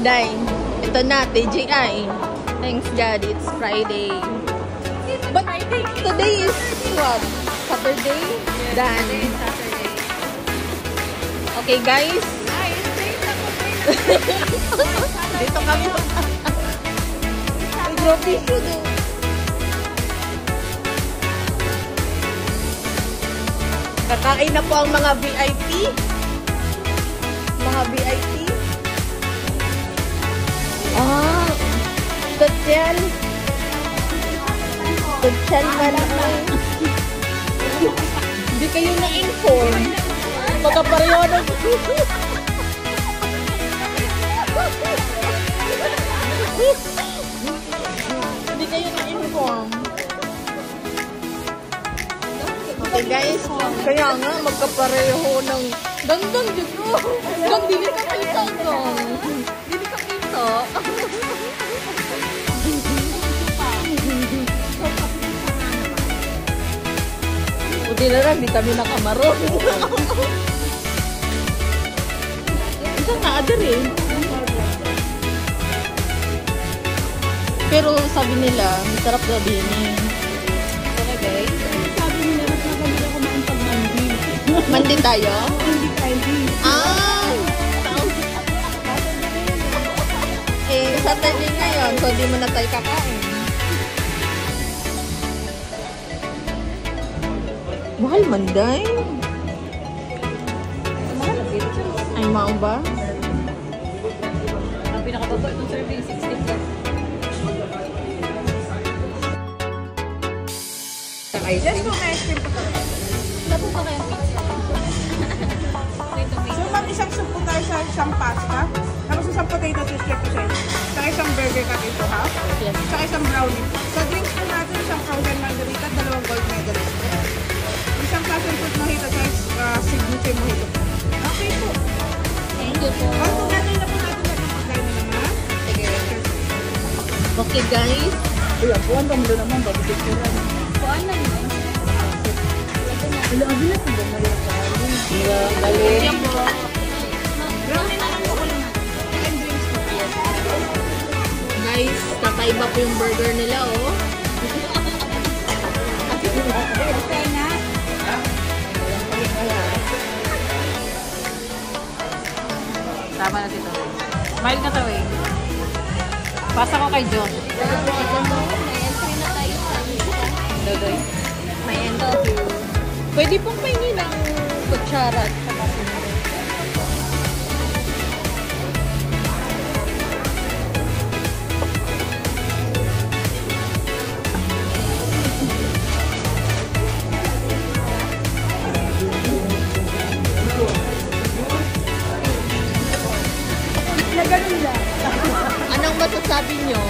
day. Ito na, TGI. Thanks God, it's Friday. But today is what? Saturday? Done. Okay guys. Dito kami. Grabe yun. Kakain na po ang mga VIP. Mga VIP. Ah, Tutsyal. Tutsyal man ay. Hindi kayo na-inform. Baka pareho na. Hindi kayo na-inform. Okay guys, kaya nga magkapareho ng gandang dito. Gang dili ka kita gang. Dili ka kita. Buti na lang, di kami nakamaro. Isang naader eh. Pero sabi nila, masarap daw din eh. Okay guys. Sabi nila, mas maganda kumain pag mandi. Mandi tayo? Mandi tayo. Ah! Eh, Saturday ngayon, so di mo na tayo kakain. Mahal manday. Ay, mahal ba? Ang pinakababa itong serving, 60 plus. Just kung may ice cream po talaga. Wala po pa kayong pizza? So, ma'am, isang soup po tayo sa isang pasta. Tapos isang potato chips po sa inyo. Saka isang burger cut ito, ha? Yes. Saka isang brownie. Sa drinks po natin, isang frozen margarita, 2 gold medalist po. Isang passion fruit mojito sa signature mojito. Okay po. Thank you po. Kung natin na po natin pagkain na naman. Sige. Okay guys. Uy, ako ang dami naman. Babigit ko lang. Kuan lang yun. Wala, ang bilat ko ba? Galing. Brownie na lang po ko lang. And drinks po. Guys, kakaiba po yung burger nila, oh. Okay na. Tama na dito. Smile ka to eh. Pasa ko kay John. May entry na tayo sa lista. Dodoy. May entry. Pwede pong pahingin ng kutsara at saka sinuro. Anong masasabi nyo?